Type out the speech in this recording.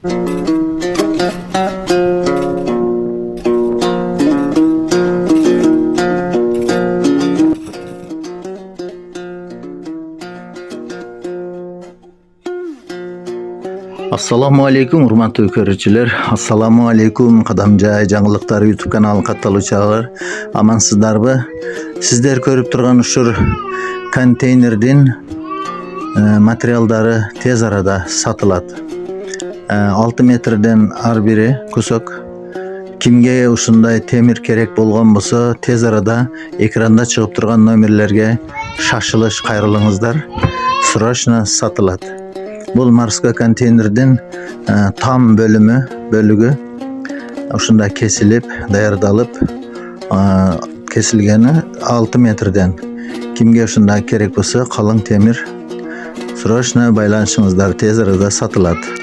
Assalamu alaikum урматтуу көрүүчүлөр. Assalamu alaikum Кадамжай жаңылыктар YouTube каналын катталуучулар. Амансыздарбы? Сиздер көрүп турган ушур контейнердин материалдары тез арада сатылат. 6 метрден ар бири кусок. Кимге ушундай темир керек болгон болсо, тез арада экранда чыгып турган номерлерге шашылыш кайрылыңыздар. Срочно сатылат. Бул морской контейнердин там бөлүгү ушунда кесилип, даярдалып, кесилгени 6 метрден. Кимге ушунда керек болсо, калың темир срочно байланышыңыздар, тез арада сатылат.